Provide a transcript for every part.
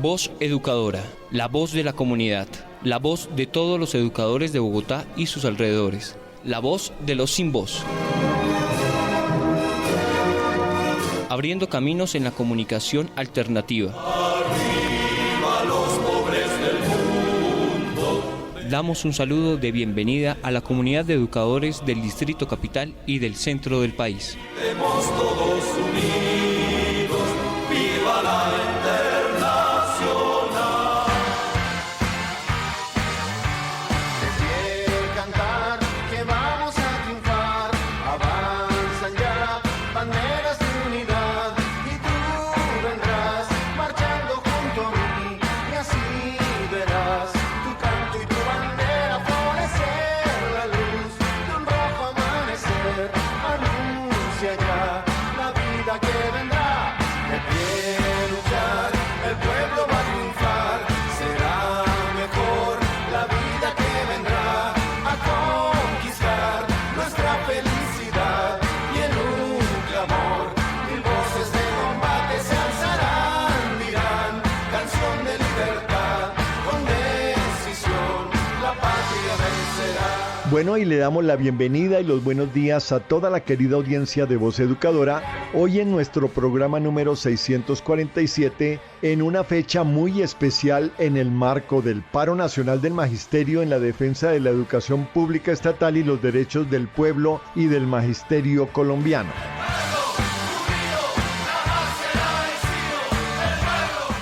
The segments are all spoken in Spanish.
Voz Educadora, la voz de la comunidad, la voz de todos los educadores de Bogotá y sus alrededores, la voz de los sin voz. Abriendo caminos en la comunicación alternativa. Arriba los pobres del mundo. Damos un saludo de bienvenida a la comunidad de educadores del Distrito Capital y del centro del país. Estemos todos unidos, viva la internacional. Se quiere cantar que vamos a triunfar, avanzan ya banderas de unidad y tú vendrás marchando junto a mí y así verás tu canto y tu bandera florecer, la luz de un rojo amanecer anuncia ya la vida que vendrá. De pie luchar, el pueblo va a triunfar, será mejor la vida que vendrá a conquistar nuestra felicidad y en un clamor mil voces de combate se alzarán, dirán canción de libertad, con decisión la patria vencerá. Bueno, y le damos la bienvenida y los buenos días a toda la querida audiencia de Voz Educadora, hoy en nuestro programa número 647, en una fecha muy especial en el marco del Paro Nacional del Magisterio en la defensa de la educación pública estatal y los derechos del pueblo y del magisterio colombiano.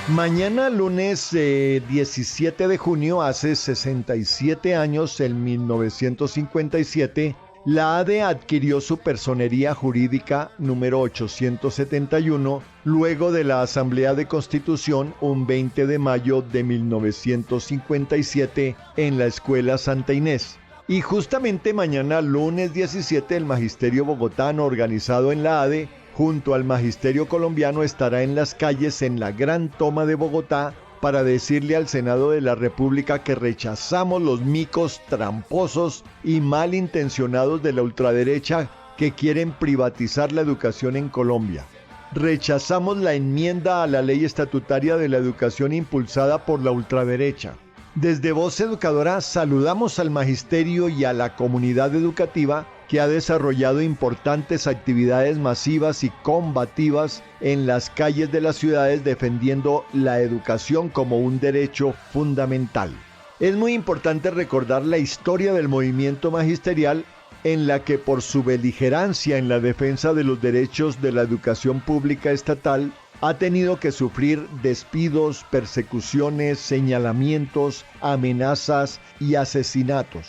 Mañana, lunes 17 de junio, hace 67 años, en 1957, la ADE adquirió su personería jurídica número 871, luego de la Asamblea de Constitución, un 20 de mayo de 1957, en la Escuela Santa Inés. Y justamente mañana, lunes 17, el Magisterio Bogotano, organizado en la ADE, junto al Magisterio Colombiano, estará en las calles en la Gran Toma de Bogotá para decirle al Senado de la República que rechazamos los micos tramposos y malintencionados de la ultraderecha que quieren privatizar la educación en Colombia. Rechazamos la enmienda a la ley estatutaria de la educación impulsada por la ultraderecha. Desde Voz Educadora saludamos al magisterio y a la comunidad educativa que ha desarrollado importantes actividades masivas y combativas en las calles de las ciudades defendiendo la educación como un derecho fundamental. Es muy importante recordar la historia del movimiento magisterial en la que por su beligerancia en la defensa de los derechos de la educación pública estatal ha tenido que sufrir despidos, persecuciones, señalamientos, amenazas y asesinatos.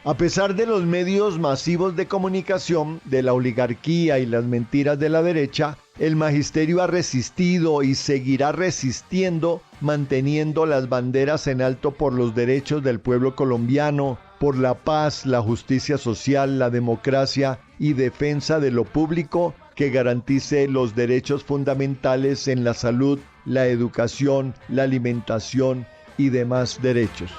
A pesar de los medios masivos de comunicación, de la oligarquía y las mentiras de la derecha, el magisterio ha resistido y seguirá resistiendo, manteniendo las banderas en alto por los derechos del pueblo colombiano, por la paz, la justicia social, la democracia y defensa de lo público que garantice los derechos fundamentales en la salud, la educación, la alimentación y demás derechos.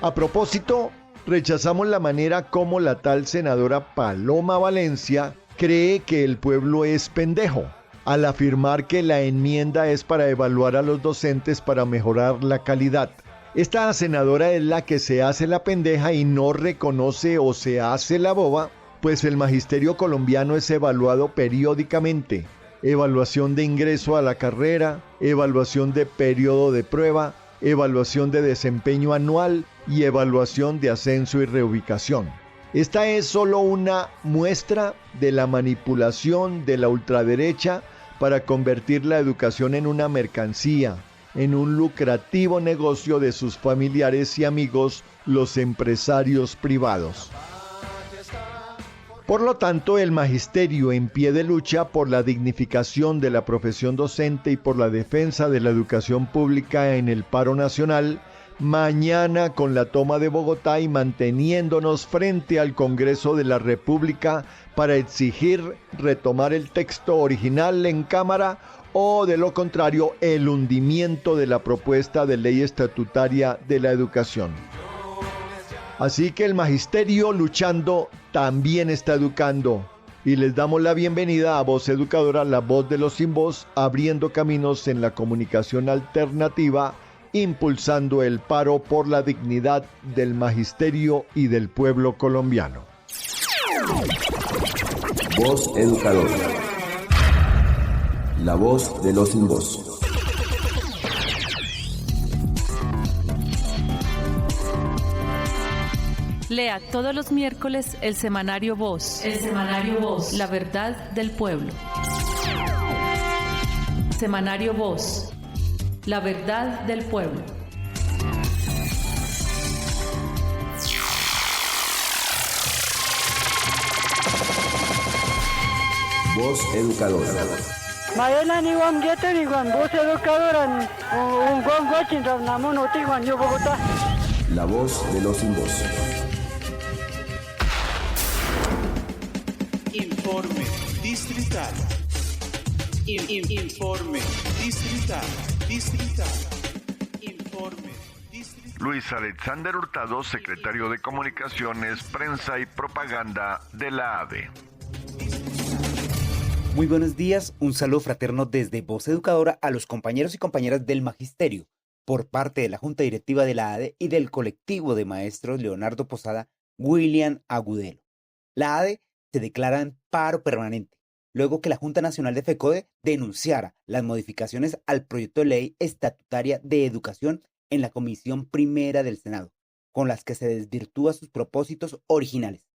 A propósito, rechazamos la manera como la tal senadora Paloma Valencia cree que el pueblo es pendejo, al afirmar que la enmienda es para evaluar a los docentes para mejorar la calidad. Esta senadora es la que se hace la pendeja y no reconoce o se hace la boba, pues el magisterio colombiano es evaluado periódicamente. Evaluación de ingreso a la carrera, evaluación de periodo de prueba, evaluación de desempeño anual y evaluación de ascenso y reubicación. Esta es solo una muestra de la manipulación de la ultraderecha para convertir la educación en una mercancía, en un lucrativo negocio de sus familiares y amigos, los empresarios privados. Por lo tanto, el magisterio, en pie de lucha por la dignificación de la profesión docente y por la defensa de la educación pública en el paro nacional, mañana con la toma de Bogotá y manteniéndonos frente al Congreso de la República para exigir retomar el texto original en Cámara o, de lo contrario, el hundimiento de la propuesta de ley estatutaria de la educación. Así que el magisterio luchando también está educando. y les damos la bienvenida a Voz Educadora, la voz de los sin voz, abriendo caminos en la comunicación alternativa, impulsando el paro por la dignidad del magisterio y del pueblo colombiano. Voz Educadora, la voz de los sin voz. Lea todos los miércoles el semanario Voz. El semanario Voz. La verdad del pueblo. Semanario Voz. La verdad del pueblo. Voz Educadora. Mayana ni wam geto ni wam Voz Educadora un gon gochin ramnamo noti wan yo Bogotá. La voz de los sin voz. Informe distrital. Informe distrital. Informe distrital. Luis Alexander Hurtado, secretario de Comunicaciones, Prensa y Propaganda de la ADE. Muy buenos días, un saludo fraterno desde Voz Educadora a los compañeros y compañeras del Magisterio, por parte de la Junta Directiva de la ADE y del colectivo de maestros Leonardo Posada, William Agudelo. La ADE se declara en paro permanente, luego que la Junta Nacional de FECODE denunciara las modificaciones al proyecto de ley estatutaria de educación en la Comisión Primera del Senado, con las que se desvirtúa sus propósitos originales.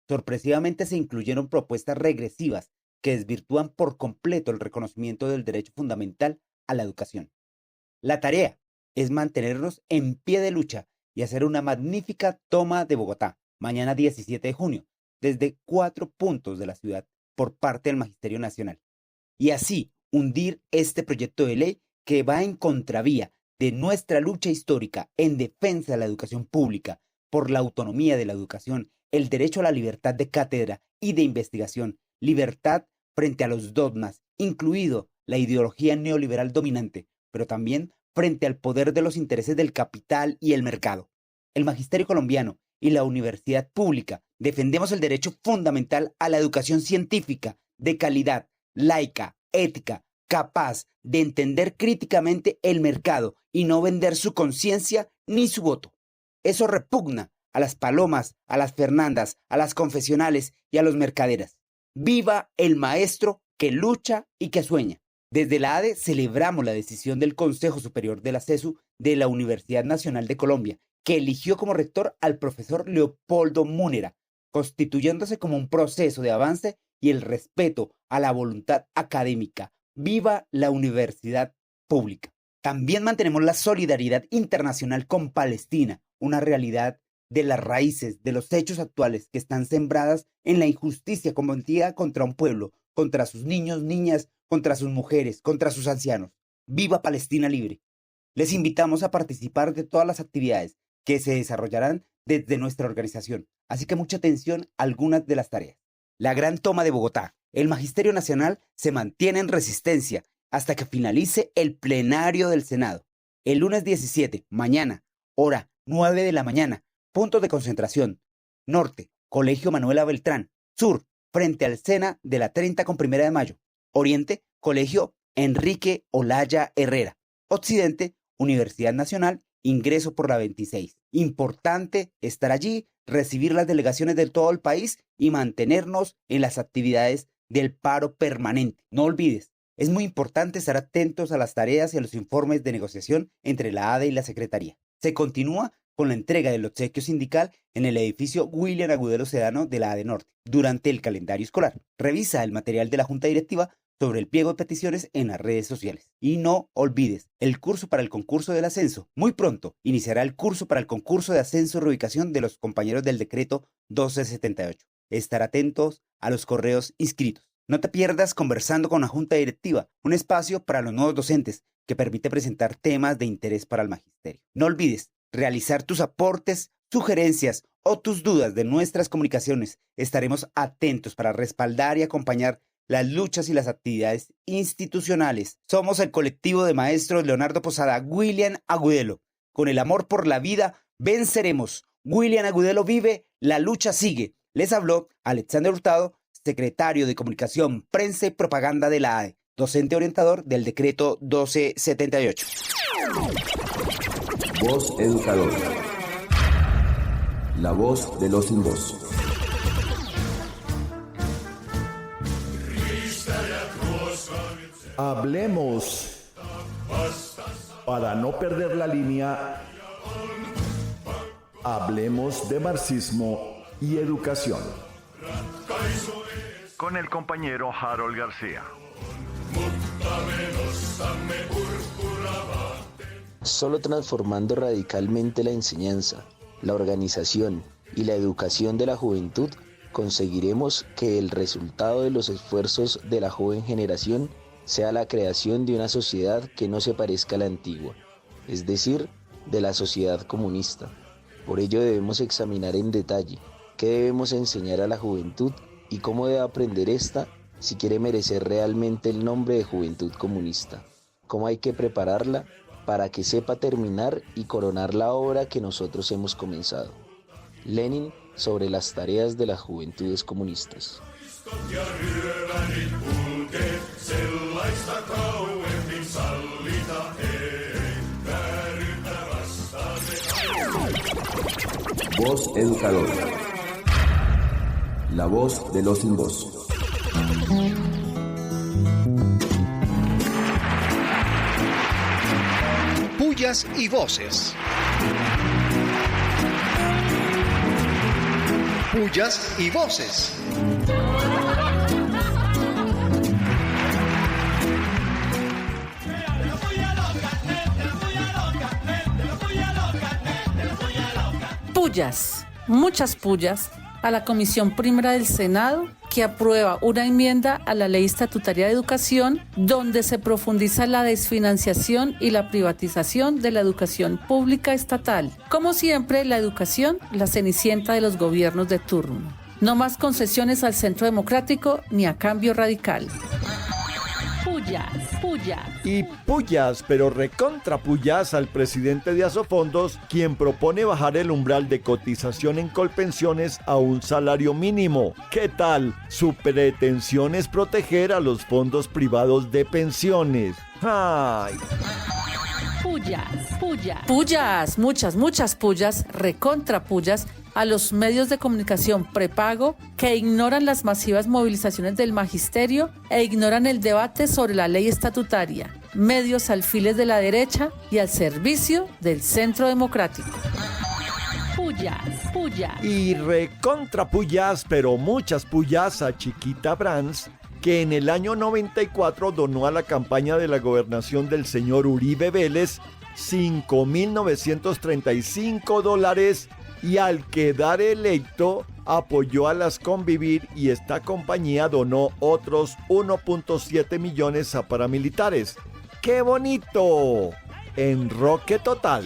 Sorpresivamente se incluyeron propuestas regresivas que desvirtúan por completo el reconocimiento del derecho fundamental a la educación. La tarea es mantenernos en pie de lucha y hacer una magnífica toma de Bogotá, mañana 17 de junio, desde 4 puntos de la ciudad por parte del Magisterio Nacional. Y así hundir este proyecto de ley que va en contravía de nuestra lucha histórica en defensa de la educación pública, por la autonomía de la educación, el derecho a la libertad de cátedra y de investigación, libertad frente a los dogmas, incluido la ideología neoliberal dominante, pero también frente al poder de los intereses del capital y el mercado. El Magisterio colombiano y la universidad pública defendemos el derecho fundamental a la educación científica, de calidad, laica, ética, capaz de entender críticamente el mercado y no vender su conciencia ni su voto. Eso repugna a las palomas, a las Fernandas, a las confesionales y a los mercaderes. ¡Viva el maestro que lucha y que sueña! Desde la ADE celebramos la decisión del Consejo Superior de la CESU de la Universidad Nacional de Colombia, que eligió como rector al profesor Leopoldo Múnera, constituyéndose como un proceso de avance y el respeto a la voluntad académica. ¡Viva la universidad pública! También mantenemos la solidaridad internacional con Palestina, una realidad de las raíces de los hechos actuales que están sembradas en la injusticia cometida contra un pueblo, contra sus niños, niñas, contra sus mujeres, contra sus ancianos. ¡Viva Palestina libre! Les invitamos a participar de todas las actividades que se desarrollarán desde nuestra organización, así que mucha atención a algunas de las tareas. La gran toma de Bogotá. El Magisterio Nacional se mantiene en resistencia hasta que finalice el plenario del Senado. El lunes 17, mañana, hora 9 de la mañana, puntos de concentración. Norte, Colegio Manuela Beltrán. Sur, frente al SENA de la 30 con 1 de mayo. Oriente, Colegio Enrique Olaya Herrera. Occidente, Universidad Nacional, ingreso por la 26. Importante estar allí, recibir las delegaciones de todo el país y mantenernos en las actividades del paro permanente. No olvides, es muy importante estar atentos a las tareas y a los informes de negociación entre la ADE y la Secretaría. Se continúa con la entrega del obsequio sindical en el edificio William Agudelo Sedano de la ADE Norte durante el calendario escolar. Revisa el material de la Junta Directiva sobre el pliego de peticiones en las redes sociales. Y no olvides el curso para el concurso del ascenso. Muy pronto iniciará el curso para el concurso de ascenso y reubicación de los compañeros del decreto 1278. Estar atentos a los correos inscritos. No te pierdas Conversando con la Junta Directiva, un espacio para los nuevos docentes que permite presentar temas de interés para el magisterio. No olvides realizar tus aportes, sugerencias o tus dudas de nuestras comunicaciones. Estaremos atentos para respaldar y acompañar las luchas y las actividades institucionales. Somos el colectivo de maestros Leonardo Posada, William Agudelo. Con el amor por la vida venceremos. William Agudelo vive, la lucha sigue. Les habló Alexander Hurtado, secretario de Comunicación, Prensa y Propaganda de la ADE, docente orientador del decreto 1278. Voz educadora. La voz de los sin voz. Hablemos para no perder la línea. Hablemos de marxismo y educación. Con el compañero Harold García. Solo transformando radicalmente la enseñanza, la organización y la educación de la juventud, conseguiremos que el resultado de los esfuerzos de la joven generación sea la creación de una sociedad que no se parezca a la antigua, es decir, de la sociedad comunista. Por ello debemos examinar en detalle qué debemos enseñar a la juventud y cómo debe aprender esta si quiere merecer realmente el nombre de juventud comunista. Cómo hay que prepararla para que sepa terminar y coronar la obra que nosotros hemos comenzado. Lenin sobre las tareas de las juventudes comunistas. Voz educadora. La voz de los sin voz. Pullas y voces. Pullas y voces. Pullas, muchas pullas a la Comisión Primera del Senado que aprueba una enmienda a la Ley Estatutaria de Educación donde se profundiza la desfinanciación y la privatización de la educación pública estatal. Como siempre, la educación, la cenicienta de los gobiernos de turno. No más concesiones al Centro Democrático ni a Cambio Radical. Pullas, pullas. Y pullas, pero recontra pullas al presidente de Asofondos, quien propone bajar el umbral de cotización en Colpensiones a un salario mínimo. ¿Qué tal? Su pretensión es proteger a los fondos privados de pensiones. ¡Ay! Pullas, pullas. Pullas, muchas pullas, recontra pullas a los medios de comunicación prepago que ignoran las masivas movilizaciones del magisterio e ignoran el debate sobre la ley estatutaria. Medios alfiles de la derecha y al servicio del Centro Democrático. Pullas, pullas. Y recontra pullas, pero muchas pullas a Chiquita Brands, que en el año 94 donó a la campaña de la gobernación del señor Uribe Vélez $5,935 y al quedar electo apoyó a las Convivir y esta compañía donó otros 1.7 millones a paramilitares. ¡Qué bonito! Enroque total.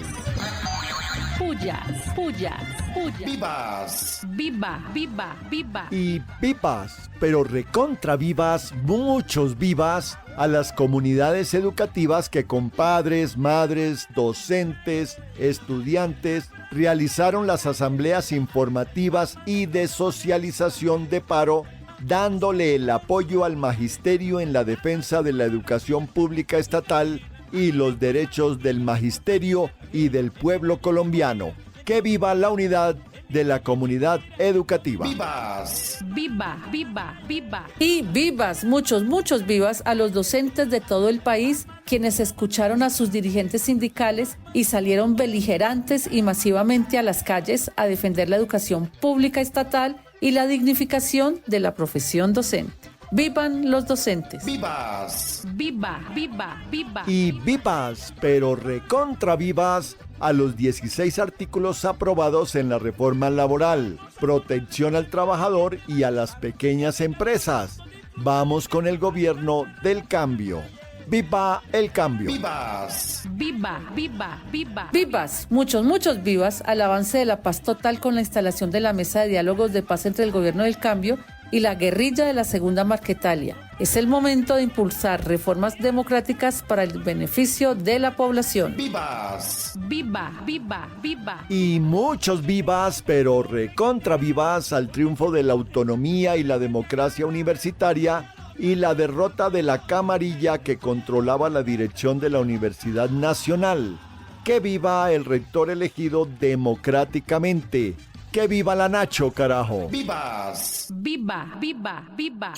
Pullas, pullas, pullas. ¡Vivas! Viva, viva, viva. Y vivas, pero recontra vivas, muchos vivas, a las comunidades educativas que con padres, madres, docentes, estudiantes realizaron las asambleas informativas y de socialización de paro, dándole el apoyo al magisterio en la defensa de la educación pública estatal y los derechos del magisterio y del pueblo colombiano. ¡Que viva la unidad de la comunidad educativa! ¡Vivas! Viva, viva, viva. Y vivas, muchos vivas a los docentes de todo el país, quienes escucharon a sus dirigentes sindicales y salieron beligerantes y masivamente a las calles a defender la educación pública estatal y la dignificación de la profesión docente. ¡Vivan los docentes! ¡Vivas! ¡Viva, viva, viva! Y vivas, pero recontra vivas, a los 16 artículos aprobados en la reforma laboral, protección al trabajador y a las pequeñas empresas. Vamos con el gobierno del cambio. ¡Viva el cambio! ¡Vivas! ¡Viva, viva, viva! Vivas, muchos vivas al avance de la paz total con la instalación de la mesa de diálogos de paz entre el gobierno del cambio y la guerrilla de la Segunda Marquetalia. Es el momento de impulsar reformas democráticas para el beneficio de la población. ¡Vivas! ¡Viva, viva, viva! Y muchos vivas, pero recontra vivas al triunfo de la autonomía y la democracia universitaria y la derrota de la camarilla que controlaba la dirección de la Universidad Nacional. ¡Que viva el rector elegido democráticamente! ¡Que viva la Nacho, carajo! ¡Vivas! ¡Viva, viva, viva!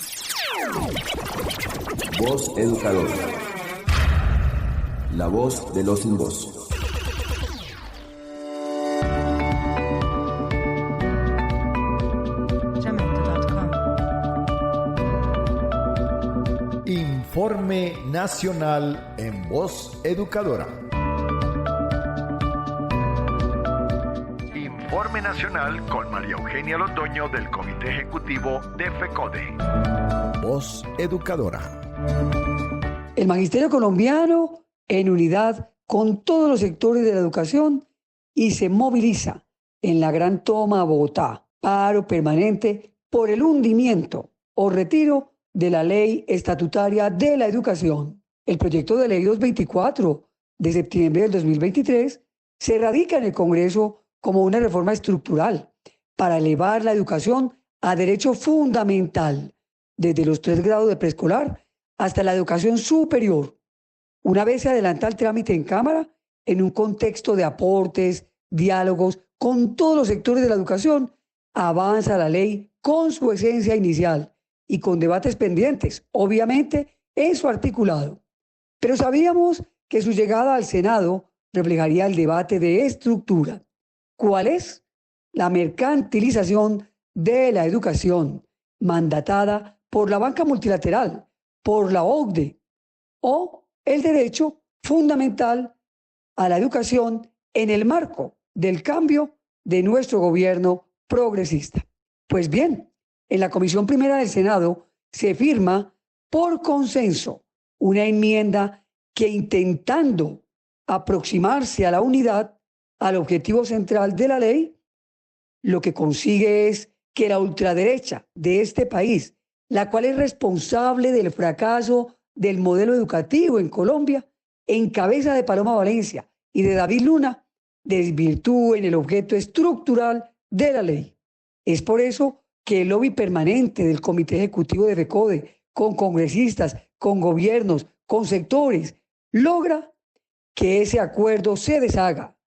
Voz educadora. La voz de los sin voz. Informe Nacional en Voz Educadora. Informe Nacional con María Eugenia Londoño del Comité Ejecutivo de FECODE. Voz Educadora. El magisterio colombiano en unidad con todos los sectores de la educación y se moviliza en la gran toma a Bogotá, paro permanente por el hundimiento o retiro de la Ley Estatutaria de la Educación. El proyecto de ley 224 de septiembre del 2023 se radica en el Congreso como una reforma estructural para elevar la educación a derecho fundamental, desde los 3 grados de preescolar hasta la educación superior. Una vez se adelanta el trámite en Cámara, en un contexto de aportes, diálogos con todos los sectores de la educación, avanza la ley con su esencia inicial y con debates pendientes, obviamente, en su articulado. Pero sabíamos que su llegada al Senado reflejaría el debate de estructura. ¿Cuál es? La mercantilización de la educación, mandatada por la banca multilateral, por la OCDE, o el derecho fundamental a la educación en el marco del cambio de nuestro gobierno progresista. Pues bien, en la Comisión Primera del Senado se firma por consenso una enmienda que, intentando aproximarse a la unidad, al objetivo central de la ley, lo que consigue es que la ultraderecha de este país, la cual es responsable del fracaso del modelo educativo en Colombia, en cabeza de Paloma Valencia y de David Luna, desvirtúen el objeto estructural de la ley. Es por eso que el lobby permanente del Comité Ejecutivo de FECODE, con congresistas, con gobiernos, con sectores, logra que ese acuerdo se deshaga,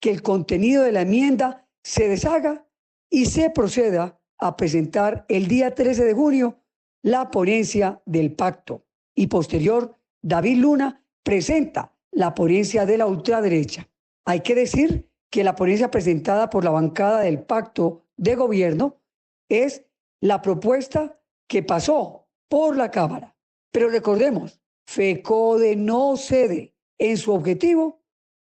que el contenido de la enmienda se deshaga y se proceda a presentar el día 13 de junio la ponencia del pacto. Y posterior, David Luna presenta la ponencia de la ultraderecha. Hay que decir que la ponencia presentada por la bancada del pacto de gobierno es la propuesta que pasó por la Cámara. Pero recordemos, FECODE no cede en su objetivo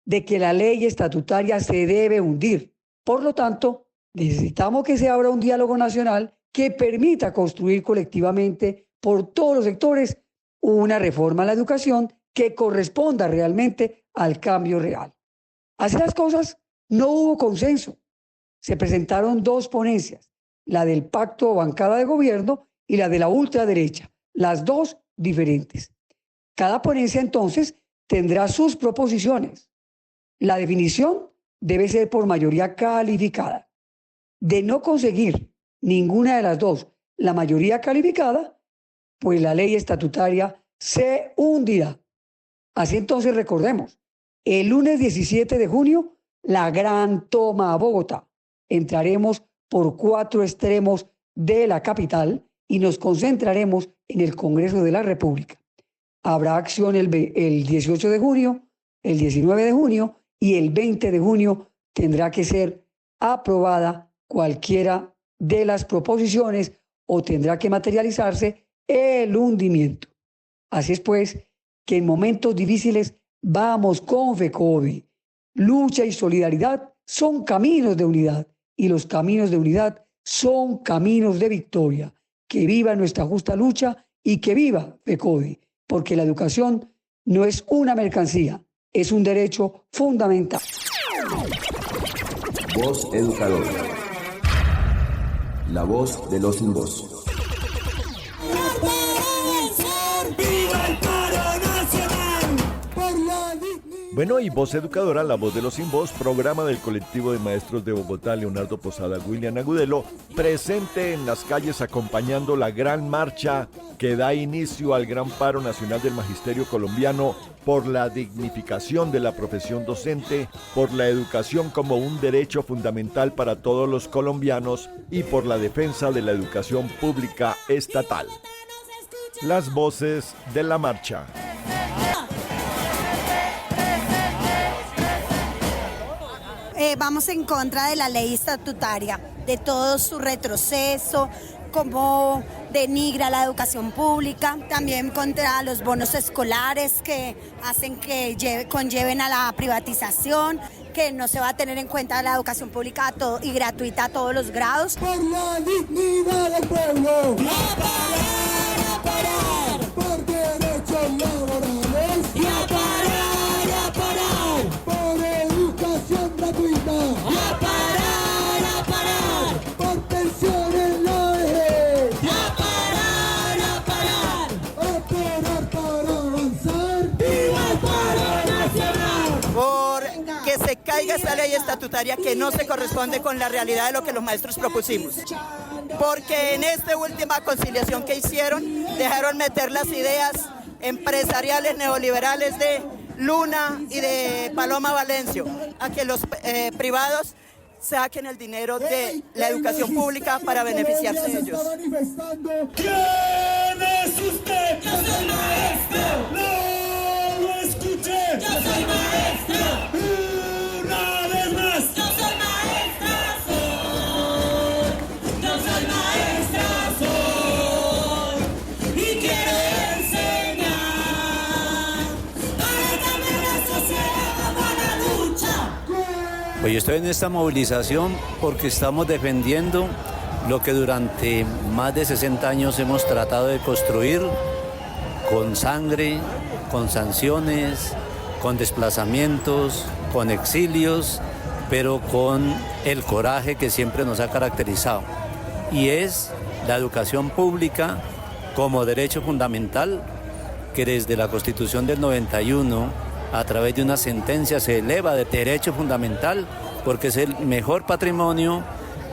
de que la ley estatutaria se debe hundir. Por lo tanto, necesitamos que se abra un diálogo nacional que permita construir colectivamente por todos los sectores una reforma a la educación que corresponda realmente al cambio real. Así las cosas, no hubo consenso. Se presentaron 2 ponencias, la del pacto o bancada de gobierno y la de la ultraderecha, las 2 diferentes. Cada ponencia entonces tendrá sus proposiciones. La definición debe ser por mayoría calificada. De no conseguir ninguna de las 2, la mayoría calificada, pues la ley estatutaria se hundirá. Así entonces recordemos, el lunes 17 de junio, la gran toma a Bogotá. Entraremos por 4 extremos de la capital y nos concentraremos en el Congreso de la República. Habrá acción el 18 de junio, el 19 de junio y el 20 de junio tendrá que ser aprobada cualquiera de las proposiciones o tendrá que materializarse el hundimiento. Así es pues que en momentos difíciles vamos con FECODE. Lucha y solidaridad son caminos de unidad y los caminos de unidad son caminos de victoria. Que viva nuestra justa lucha y que viva FECODE, porque la educación no es una mercancía, es un derecho fundamental. Voz educadora. La voz de los sin voz. Bueno, y Voz Educadora, la voz de los sin voz, programa del colectivo de maestros de Bogotá, Leonardo Posada, William Agudelo, presente en las calles acompañando la gran marcha que da inicio al gran paro nacional del magisterio colombiano por la dignificación de la profesión docente, por la educación como un derecho fundamental para todos los colombianos y por la defensa de la educación pública estatal. Las voces de la marcha. Vamos en contra de la ley estatutaria, de todo su retroceso, cómo denigra la educación pública, también contra los bonos escolares que hacen que conlleven a la privatización, que no se va a tener en cuenta la educación pública y gratuita a todos los grados. Por la dignidad del pueblo. A parar, por derechos laborales. Y a parar, por educación gratuita. A parar, por pensiones la vejez. A parar, para avanzar. ¡Viva el paro nacional! Por que se caiga esta ley estatutaria que no se corresponde con la realidad de lo que los maestros propusimos. Porque en esta última conciliación que hicieron, dejaron meter las ideas empresariales neoliberales de Luna y de Paloma Valencio, a que los privados saquen el dinero de la educación pública para beneficiarse de ellos. ¿Quién es usted? Yo soy maestro. No lo escuché. Yo soy maestro. Una vez más. Yo soy maestra. Yo soy maestra. Y quiero enseñar para cambiar la sociedad, para la lucha. Pues yo estoy en esta movilización porque estamos defendiendo lo que durante más de 60 años hemos tratado de construir con sangre, con sanciones, con desplazamientos, con exilios, pero con el coraje que siempre nos ha caracterizado. Y es la educación pública como derecho fundamental que desde la Constitución del 91, a través de una sentencia, se eleva de derecho fundamental porque es el mejor patrimonio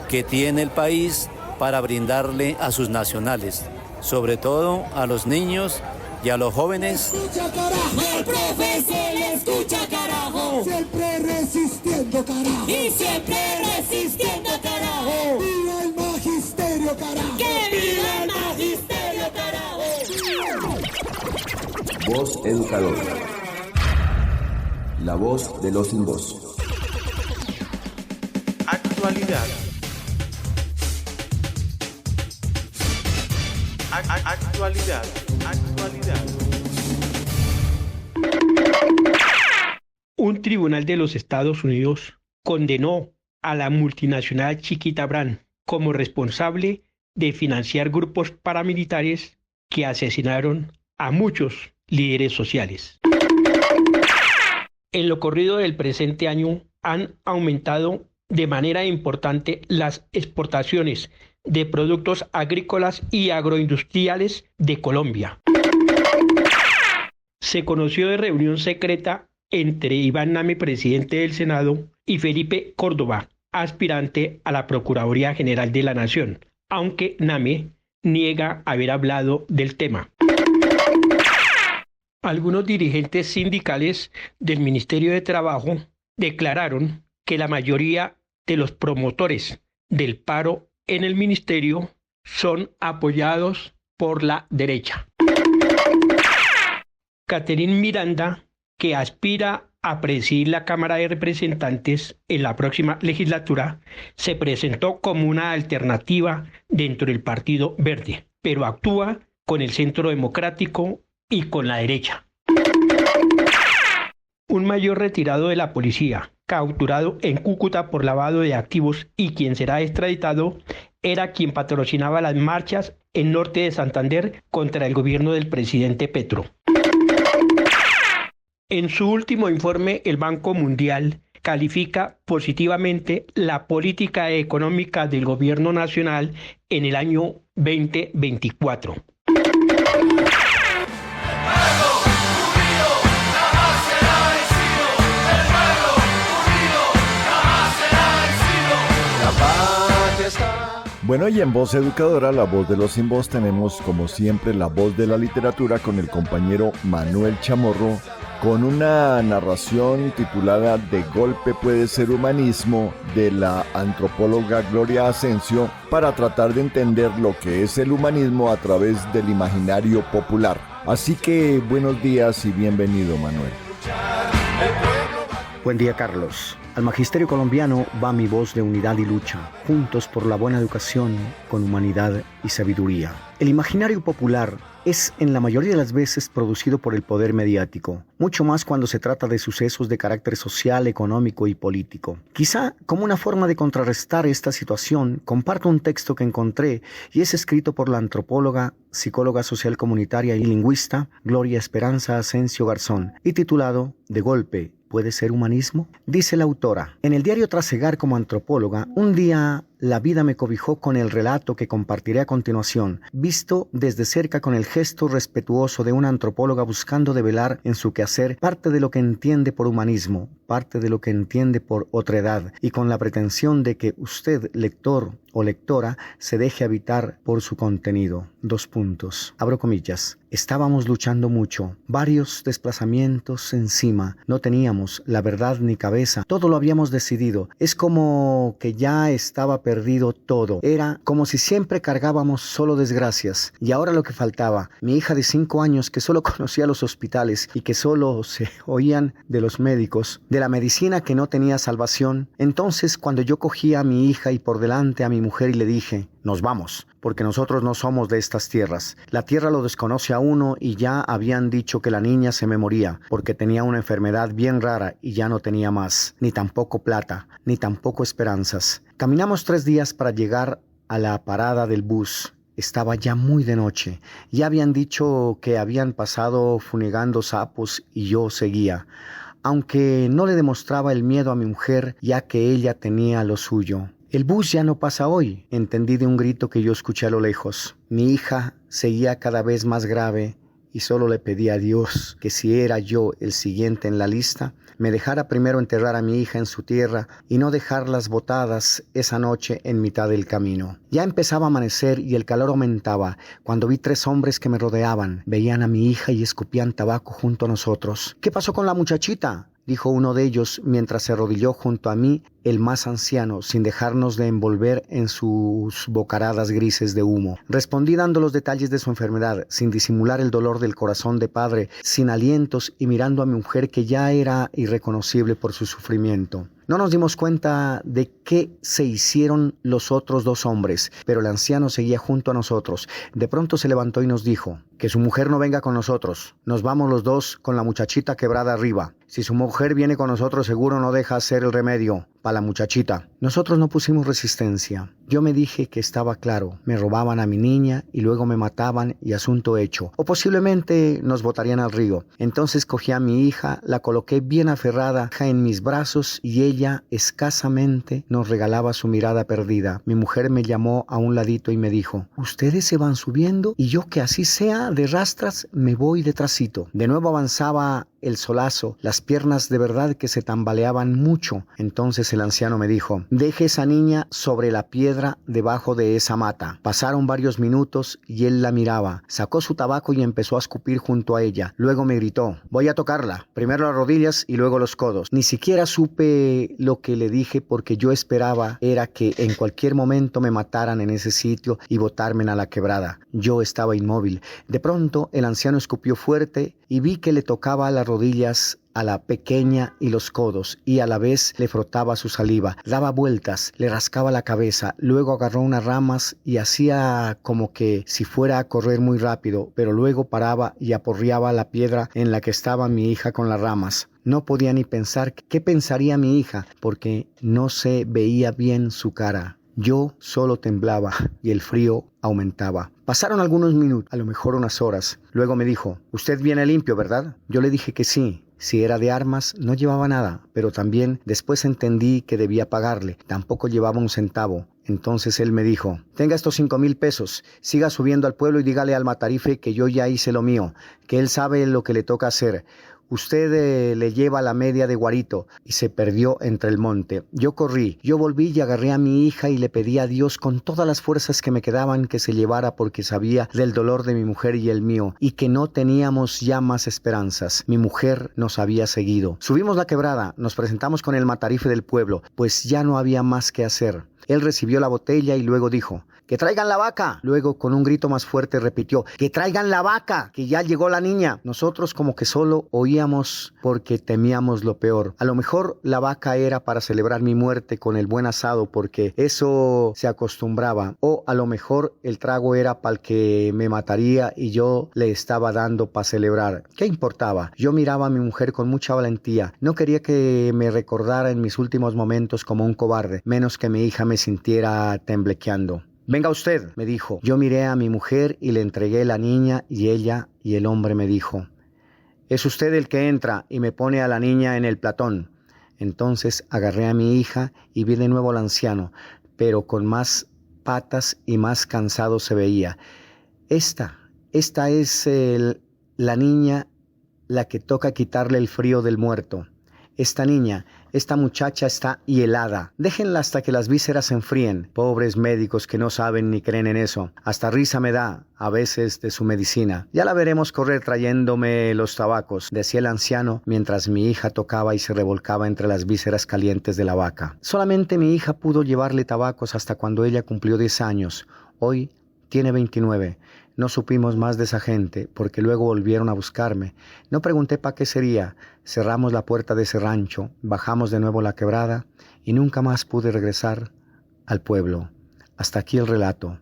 que tiene el país para brindarle a sus nacionales, sobre todo a los niños y a los jóvenes. Escucha, carajo, el profe se le escucha, carajo. Siempre resistiendo, carajo. Y siempre resistiendo, carajo. ¡Viva el magisterio, carajo! ¡Que viva el magisterio, carajo! Voz Educadora. La voz de los sin voz. Actualidad. Actualidad. Un tribunal de los Estados Unidos condenó a la multinacional Chiquita Brand como responsable de financiar grupos paramilitares que asesinaron a muchos líderes sociales. En lo corrido del presente año han aumentado de manera importante las exportaciones de productos agrícolas y agroindustriales de Colombia. Se conoció de reunión secreta entre Iván Name, presidente del Senado, y Felipe Córdoba, aspirante a la Procuraduría General de la Nación, aunque Name niega haber hablado del tema. Algunos dirigentes sindicales del Ministerio de Trabajo declararon que la mayoría de los promotores del paro en el ministerio son apoyados por la derecha. Catherine Miranda, que aspira a presidir la Cámara de Representantes en la próxima legislatura, se presentó como una alternativa dentro del Partido Verde, pero actúa con el Centro Democrático y con la derecha. Un mayor retirado de la policía, capturado en Cúcuta por lavado de activos y quien será extraditado, era quien patrocinaba las marchas en norte de Santander contra el gobierno del presidente Petro. En su último informe, el Banco Mundial califica positivamente la política económica del gobierno nacional en el año 2024. Bueno, y en Voz Educadora, la voz de los sin voz, tenemos como siempre la voz de la literatura con el compañero Manuel Chamorro, con una narración titulada De golpe puede ser humanismo, de la antropóloga Gloria Asensio, para tratar de entender lo que es el humanismo a través del imaginario popular. Así que buenos días y bienvenido, Manuel. Buen día, Carlos. Al magisterio colombiano va mi voz de unidad y lucha, juntos por la buena educación, con humanidad y sabiduría. El imaginario popular es en la mayoría de las veces producido por el poder mediático, mucho más cuando se trata de sucesos de carácter social, económico y político. Quizá como una forma de contrarrestar esta situación, comparto un texto que encontré y es escrito por la antropóloga, psicóloga social comunitaria y lingüista Gloria Esperanza Asensio Garzón y titulado De golpe ¿puede ser humanismo? Dice la autora: en el diario Trasegar como antropóloga, un día la vida me cobijó con el relato que compartiré a continuación, visto desde cerca con el gesto respetuoso de una antropóloga buscando develar en su quehacer parte de lo que entiende por humanismo, parte de lo que entiende por otredad, y con la pretensión de que usted, lector o lectora, se deje habitar por su contenido. Abro comillas. Estábamos luchando mucho, varios desplazamientos encima, no teníamos la verdad ni cabeza, todo lo habíamos decidido, es como que ya estaba perdido todo, era como si siempre cargábamos solo desgracias, y ahora lo que faltaba, mi hija de 5 años que solo conocía los hospitales y que solo se oían de los médicos, de la medicina que no tenía salvación. Entonces cuando yo cogí a mi hija y por delante a mi mujer y le dije: nos vamos, porque nosotros no somos de estas tierras. La tierra lo desconoce a uno y ya habían dicho que la niña se me moría porque tenía una enfermedad bien rara y ya no tenía más, ni tampoco plata, ni tampoco esperanzas. Caminamos 3 días para llegar a la parada del bus. Estaba ya muy de noche. Ya habían dicho que habían pasado funegando sapos y yo seguía, aunque no le demostraba el miedo a mi mujer, ya que ella tenía lo suyo. El bus ya no pasa hoy, entendí de un grito que yo escuché a lo lejos. Mi hija seguía cada vez más grave y solo le pedí a Dios que si era yo el siguiente en la lista, me dejara primero enterrar a mi hija en su tierra y no dejarlas botadas esa noche en mitad del camino. Ya empezaba a amanecer y el calor aumentaba cuando vi 3 hombres que me rodeaban. Veían a mi hija y escupían tabaco junto a nosotros. ¿Qué pasó con la muchachita?, dijo uno de ellos mientras se arrodilló junto a mí, el más anciano, sin dejarnos de envolver en sus bocaradas grises de humo. Respondí dando los detalles de su enfermedad, sin disimular el dolor del corazón de padre, sin alientos y mirando a mi mujer que ya era irreconocible por su sufrimiento. No nos dimos cuenta de qué se hicieron los otros 2 hombres, pero el anciano seguía junto a nosotros. De pronto se levantó y nos dijo: que su mujer no venga con nosotros. Nos vamos los 2 con la muchachita quebrada arriba. Si su mujer viene con nosotros, seguro no deja hacer el remedio para la muchachita. Nosotros no pusimos resistencia. Yo me dije que estaba claro, me robaban a mi niña y luego me mataban y asunto hecho. O posiblemente nos botarían al río. Entonces cogí a mi hija, la coloqué bien aferrada en mis brazos y ella escasamente nos regalaba su mirada perdida. Mi mujer me llamó a un ladito y me dijo: ustedes se van subiendo y yo, que así sea de rastras, me voy detrásito. De nuevo avanzaba el solazo, las piernas de verdad que se tambaleaban mucho. Entonces el anciano me dijo: deje esa niña sobre la piedra debajo de esa mata. Pasaron varios minutos y él la miraba. Sacó su tabaco y empezó a escupir junto a ella. Luego me gritó: voy a tocarla, primero las rodillas y luego los codos. Ni siquiera supe lo que le dije, porque yo esperaba era que en cualquier momento me mataran en ese sitio y botarme a la quebrada. Yo estaba inmóvil. De pronto el anciano escupió fuerte y vi que le tocaba las rodillas a la pequeña y los codos, y a la vez le frotaba su saliva, daba vueltas, le rascaba la cabeza, luego agarró unas ramas y hacía como que si fuera a correr muy rápido, pero luego paraba y aporreaba la piedra en la que estaba mi hija con las ramas. No podía ni pensar qué pensaría mi hija, porque no se veía bien su cara. Yo solo temblaba y el frío aumentaba. Pasaron algunos minutos, a lo mejor unas horas. Luego me dijo: usted viene limpio, ¿verdad? Yo le dije que sí. Si era de armas, no llevaba nada, pero también después entendí que debía pagarle. Tampoco llevaba un centavo. Entonces él me dijo: tenga estos 5,000 pesos, siga subiendo al pueblo y dígale al matarife que yo ya hice lo mío, que él sabe lo que le toca hacer. Usted le lleva la media de Guarito, y se perdió entre el monte. Yo corrí, yo volví y agarré a mi hija y le pedí a Dios con todas las fuerzas que me quedaban que se llevara, porque sabía del dolor de mi mujer y el mío, y que no teníamos ya más esperanzas. Mi mujer nos había seguido. Subimos la quebrada, nos presentamos con el matarife del pueblo, pues ya no había más que hacer. Él recibió la botella y luego dijo: ¡que traigan la vaca! Luego, con un grito más fuerte, repitió: ¡que traigan la vaca! ¡Que ya llegó la niña! Nosotros como que solo oíamos porque temíamos lo peor. A lo mejor la vaca era para celebrar mi muerte con el buen asado, porque eso se acostumbraba. O a lo mejor el trago era para el que me mataría y yo le estaba dando para celebrar. ¿Qué importaba? Yo miraba a mi mujer con mucha valentía. No quería que me recordara en mis últimos momentos como un cobarde, menos que mi hija me sintiera temblequeando. «Venga usted», me dijo. Yo miré a mi mujer y le entregué la niña, y ella y el hombre me dijo: «Es usted el que entra y me pone a la niña en el platón». Entonces agarré a mi hija y vi de nuevo al anciano, pero con más patas y más cansado se veía. Esta es la niña, la que toca quitarle el frío del muerto. Esta muchacha está helada. Déjenla hasta que las vísceras se enfríen. Pobres médicos que no saben ni creen en eso. Hasta risa me da, a veces, de su medicina. Ya la veremos correr trayéndome los tabacos, decía el anciano, mientras mi hija tocaba y se revolcaba entre las vísceras calientes de la vaca. Solamente mi hija pudo llevarle tabacos hasta cuando ella cumplió 10 años. Hoy tiene 29. No supimos más de esa gente, porque luego volvieron a buscarme. No pregunté para qué sería. Cerramos la puerta de ese rancho, bajamos de nuevo la quebrada y nunca más pude regresar al pueblo. Hasta aquí el relato.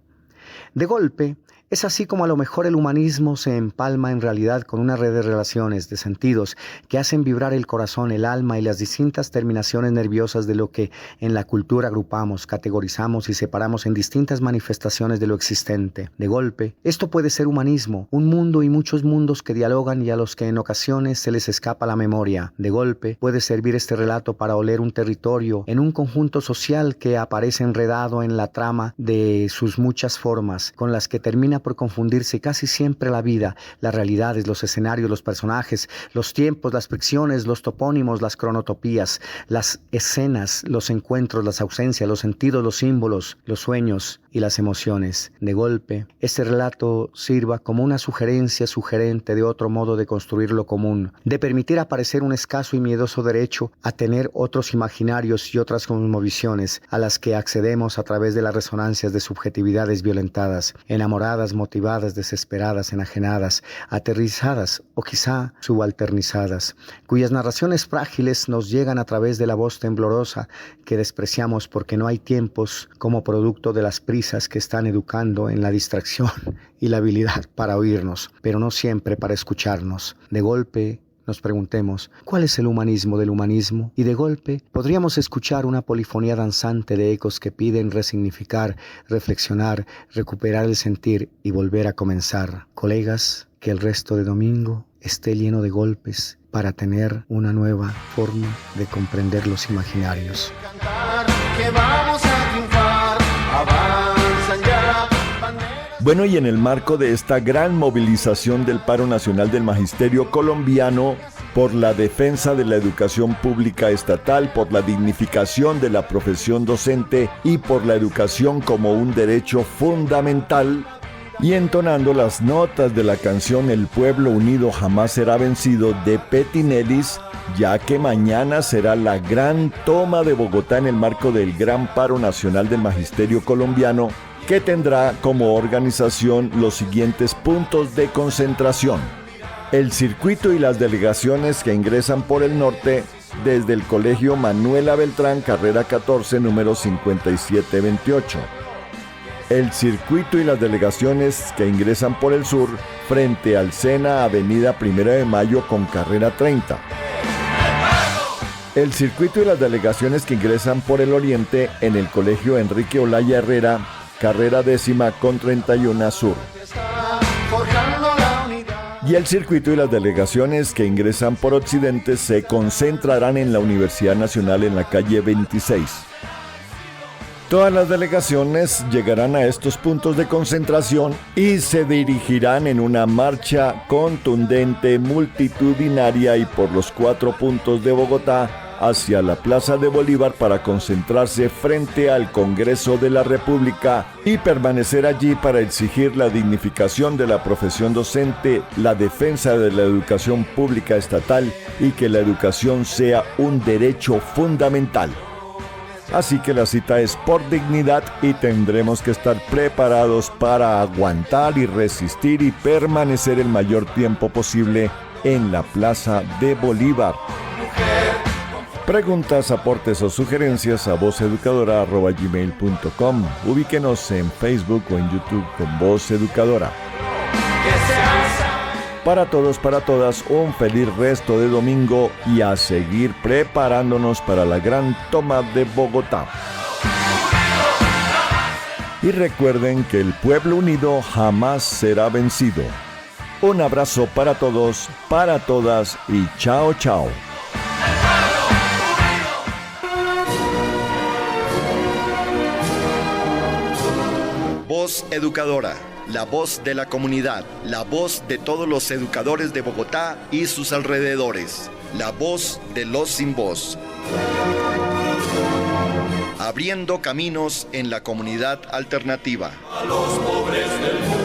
De golpe, es así como a lo mejor el humanismo se empalma en realidad con una red de relaciones, de sentidos, que hacen vibrar el corazón, el alma y las distintas terminaciones nerviosas de lo que en la cultura agrupamos, categorizamos y separamos en distintas manifestaciones de lo existente. De golpe, esto puede ser humanismo, un mundo y muchos mundos que dialogan y a los que en ocasiones se les escapa la memoria. De golpe, puede servir este relato para oler un territorio en un conjunto social que aparece enredado en la trama de sus muchas formas, con las que termina por confundirse casi siempre la vida, las realidades, los escenarios, los personajes, los tiempos, las fricciones, los topónimos, las cronotopías, las escenas, los encuentros, las ausencias, los sentidos, los símbolos, los sueños y las emociones. De golpe, este relato sirva como una sugerencia sugerente de otro modo de construir lo común, de permitir aparecer un escaso y miedoso derecho a tener otros imaginarios y otras cosmovisiones a las que accedemos a través de las resonancias de subjetividades violentadas, enamoradas, motivadas, desesperadas, enajenadas, aterrizadas o quizá subalternizadas, cuyas narraciones frágiles nos llegan a través de la voz temblorosa que despreciamos porque no hay tiempos como producto de las prisas que están educando en la distracción y la habilidad para oírnos, pero no siempre para escucharnos. De golpe, nos preguntemos, ¿cuál es el humanismo del humanismo? Y de golpe podríamos escuchar una polifonía danzante de ecos que piden resignificar, reflexionar, recuperar el sentir y volver a comenzar. Colegas, que el resto de domingo esté lleno de golpes para tener una nueva forma de comprender los imaginarios. Que vamos a triunfar, avanzan ya. Bueno, y en el marco de esta gran movilización del paro nacional del magisterio colombiano por la defensa de la educación pública estatal, por la dignificación de la profesión docente y por la educación como un derecho fundamental, y entonando las notas de la canción El pueblo unido jamás será vencido de Petinelis, ya que mañana será la gran toma de Bogotá en el marco del gran paro nacional del magisterio colombiano, que tendrá como organización los siguientes puntos de concentración: el circuito y las delegaciones que ingresan por el norte desde el Colegio Manuela Beltrán, carrera 14, número 5728. El circuito y las delegaciones que ingresan por el sur frente al Sena, avenida 1 de Mayo con carrera 30. El circuito y las delegaciones que ingresan por el oriente en el Colegio Enrique Olaya Herrera, carrera 10 con 31 sur. Y el circuito y las delegaciones que ingresan por occidente se concentrarán en la Universidad Nacional en la calle 26. Todas las delegaciones llegarán a estos puntos de concentración y se dirigirán en una marcha contundente, multitudinaria y por los 4 puntos de Bogotá hacia la Plaza de Bolívar para concentrarse frente al Congreso de la República y permanecer allí para exigir la dignificación de la profesión docente, la defensa de la educación pública estatal y que la educación sea un derecho fundamental. Así que la cita es por dignidad y tendremos que estar preparados para aguantar y resistir y permanecer el mayor tiempo posible en la Plaza de Bolívar. Preguntas, aportes o sugerencias a voceducadora@gmail.com. Ubíquenos en Facebook o en YouTube con Voz Educadora. Para todos, para todas, un feliz resto de domingo y a seguir preparándonos para la gran toma de Bogotá. Y recuerden que el pueblo unido jamás será vencido. Un abrazo para todos, para todas y chao, chao. Voz Educadora, la voz de la comunidad, la voz de todos los educadores de Bogotá y sus alrededores, la voz de los sin voz. Abriendo caminos en la comunidad alternativa. A los pobres del mundo.